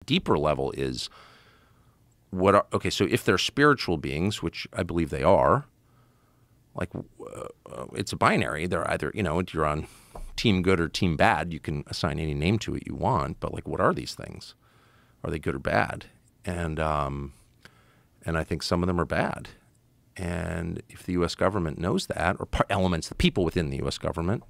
Deeper level is okay, so if they're spiritual beings, which I believe they are, like it's a binary. They're either, you're on team good or team bad. You can assign any name to it you want, but like, what are these things? Are they good or bad? And I think some of them are bad. And if the U.S. government knows that, or elements, the people within the U.S. government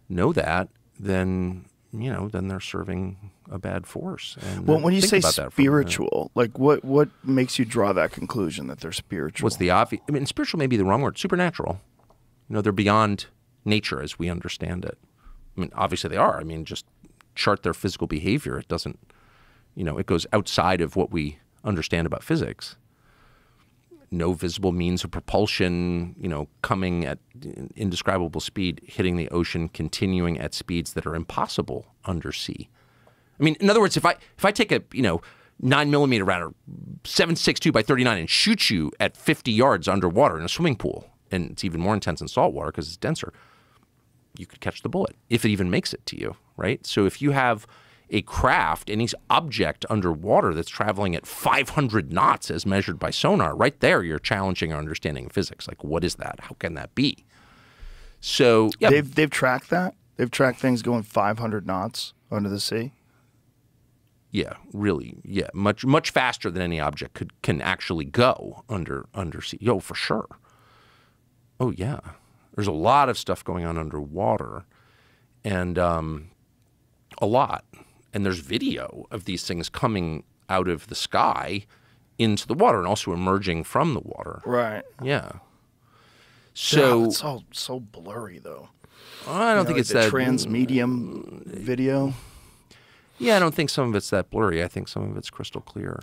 know that, then they're serving a bad force. And well, when you say spiritual, like what makes you draw that conclusion that they're spiritual? What's the obvious? I mean, spiritual may be the wrong word. Supernatural. They're beyond nature as we understand it. I mean, obviously they are. I mean, just chart their physical behavior. It doesn't, it goes outside of what we understand about physics. No visible means of propulsion, coming at indescribable speed, hitting the ocean, continuing at speeds that are impossible undersea. I mean, in other words, if I take a 9mm round or 7.62 by 39 and shoot you at 50 yards underwater in a swimming pool, and it's even more intense in salt water because it's denser, you could catch the bullet if it even makes it to you, right? So if you have a craft, any object underwater that's traveling at 500 knots as measured by sonar, right there you're challenging our understanding of physics. Like, what is that? How can that be? So yeah, they've tracked that. They've tracked things going 500 knots under the sea. Yeah, really. Yeah, much faster than any object can actually go undersea. Oh, for sure. Oh yeah, there's a lot of stuff going on underwater, and a lot. And there's video of these things coming out of the sky into the water and also emerging from the water. Right. Yeah. So it's all so blurry, though. I don't think it's the that transmedium video. Yeah, I don't think some of it's that blurry. I think some of it's crystal clear.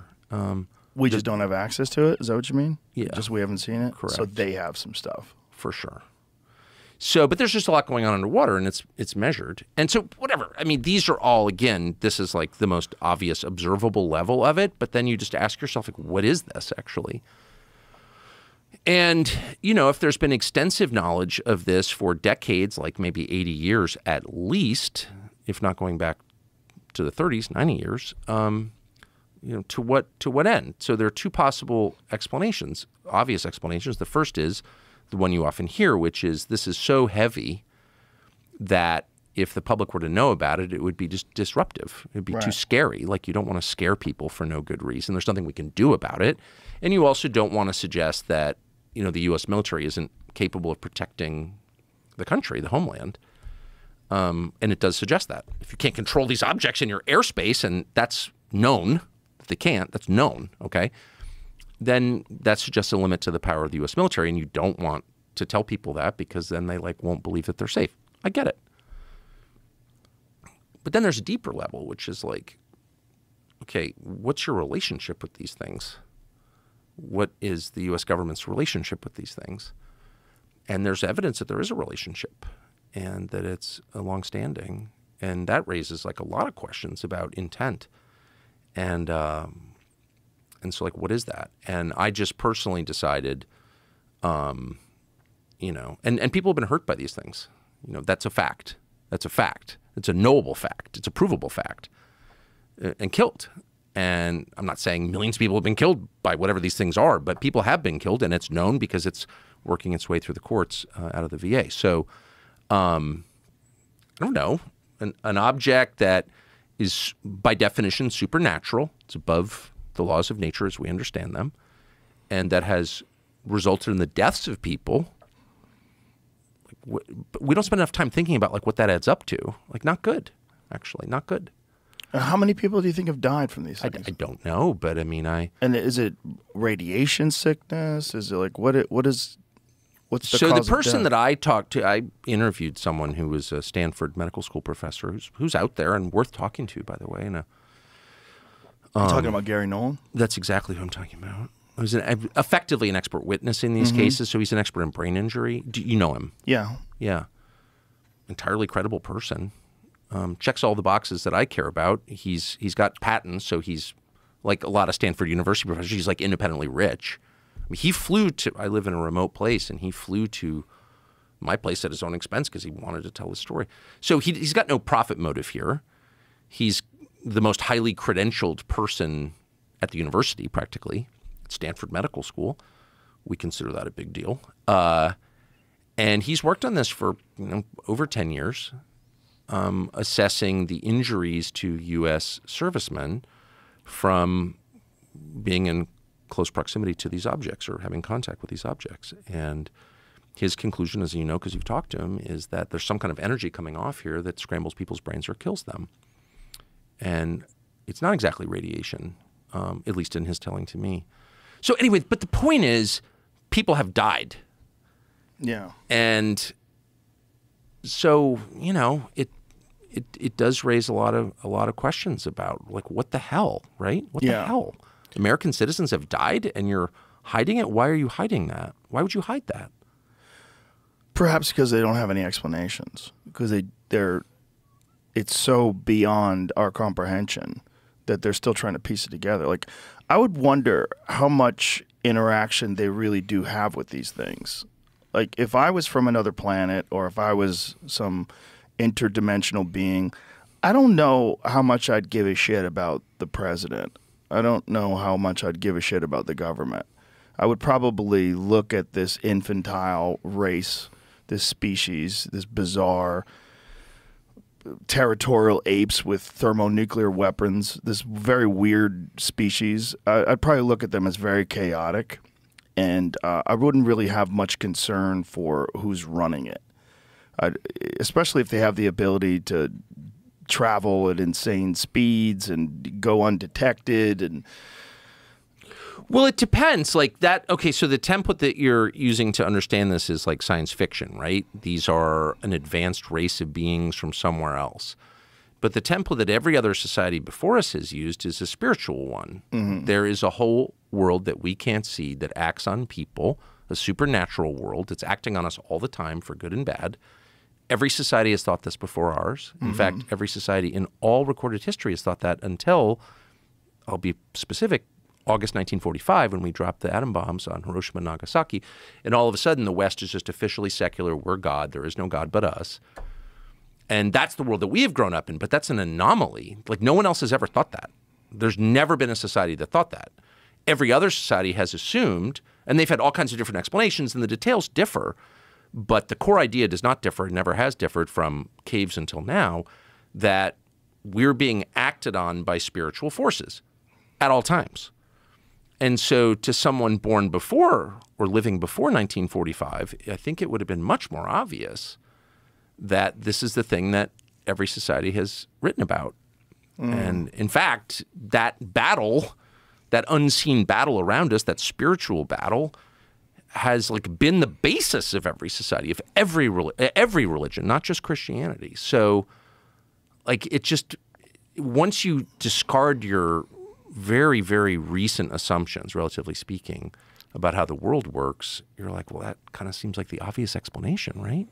We just don't have access to it. Is that what you mean? Yeah. Just we haven't seen it. Correct. So they have some stuff for sure. So, but there's just a lot going on underwater, and it's measured. And so, whatever. I mean, these are all, again, this is like the most obvious observable level of it. But then you just ask yourself, like, what is this actually? And, if there's been extensive knowledge of this for decades, like maybe 80 years at least, if not going back to the 30s, 90 years, to what end? So there are two possible explanations, obvious explanations. The first is the one you often hear, which is this is so heavy that if the public were to know about it, it would be just disruptive. It would be too scary. Like, you don't want to scare people for no good reason. There's nothing we can do about it. And you also don't want to suggest that, the U.S. military isn't capable of protecting the country, the homeland. And it does suggest that. If you can't control these objects in your airspace, and that's known, if they can't, that's known, okay? Then that suggests a limit to the power of the U.S. military, and you don't want to tell people that because then they won't believe that they're safe. I get it. But then there's a deeper level, which is like, okay, what's your relationship with these things? What is the U.S. government's relationship with these things? And there's evidence that there is a relationship and that it's longstanding. And that raises like a lot of questions about intent. And so, like, what is that? And I just personally decided, and people have been hurt by these things. That's a fact. That's a fact. It's a knowable fact. It's a provable fact. And killed. And I'm not saying millions of people have been killed by whatever these things are, but people have been killed, and it's known because it's working its way through the courts out of the VA. So, I don't know, an object that is by definition supernatural, it's above the laws of nature as we understand them, and that has resulted in the deaths of people. But we don't spend enough time thinking about like what that adds up to. Like, not good, actually, not good. How many people do you think have died from these things? I don't know, but I mean, And is it radiation sickness? Is it like what's the cause So the person that I talked to, I interviewed someone who was a Stanford medical school professor who's out there and worth talking to, by the way. And you're talking about Gary Nolan? That's exactly who I'm talking about. Who's effectively an expert witness in these cases, so he's an expert in brain injury. Do you know him? Yeah. Yeah. Entirely credible person. Checks all the boxes that I care about. He's got patents, so he's like a lot of Stanford University professors. He's like independently rich. I mean, he flew to, I live in a remote place, and he flew to my place at his own expense because he wanted to tell his story. So he's got no profit motive here. He's the most highly credentialed person at the university, practically, at Stanford Medical School. We consider that a big deal. And he's worked on this for over 10 years, assessing the injuries to U.S. servicemen from being in close proximity to these objects or having contact with these objects. And his conclusion, as you know because you've talked to him, is that there's some kind of energy coming off here that scrambles people's brains or kills them. And it's not exactly radiation, at least in his telling to me. So anyway, but the point is, people have died. Yeah. And so, it does raise a lot of questions about, like, what the hell, right? What the hell? American citizens have died and you're hiding it? Why are you hiding that? Why would you hide that? Perhaps because they don't have any explanations. Because it's so beyond our comprehension that they're still trying to piece it together. Like, I would wonder how much interaction they really do have with these things. Like, if I was from another planet or if I was some interdimensional being, I don't know how much I'd give a shit about the president. I don't know how much I'd give a shit about the government. I would probably look at this infantile race, this species, this bizarre territorial apes with thermonuclear weapons, this very weird species. I'd probably look at them as very chaotic, and I wouldn't really have much concern for who's running it, especially if they have the ability to travel at insane speeds and go undetected. And well, it depends. Like that. Okay, so the template that you're using to understand this is like science fiction, right? These are an advanced race of beings from somewhere else. But the template that every other society before us has used is a spiritual one. Mm-hmm. There is a whole world that we can't see that acts on people, a supernatural world that's acting on us all the time for good and bad. Every society has thought this before ours. In fact, every society in all recorded history has thought that until, I'll be specific, August 1945, when we dropped the atom bombs on Hiroshima and Nagasaki. And all of a sudden, the West is just officially secular. We're God. There is no God but us. And that's the world that we have grown up in. But that's an anomaly. Like, no one else has ever thought that. There's never been a society that thought that. Every other society has assumed, and they've had all kinds of different explanations, and the details differ. But the core idea does not differ, never has differed from caves until now, that we're being acted on by spiritual forces at all times. And so to someone born before or living before 1945, I think it would have been much more obvious that this is the thing that every society has written about. And in fact, that battle, that unseen battle around us, that spiritual battle, has like been the basis of every society, of every religion, not just Christianity. So like it just, once you discard your very, very recent assumptions, relatively speaking, about how the world works, you're like, well, that kind of seems like the obvious explanation, right?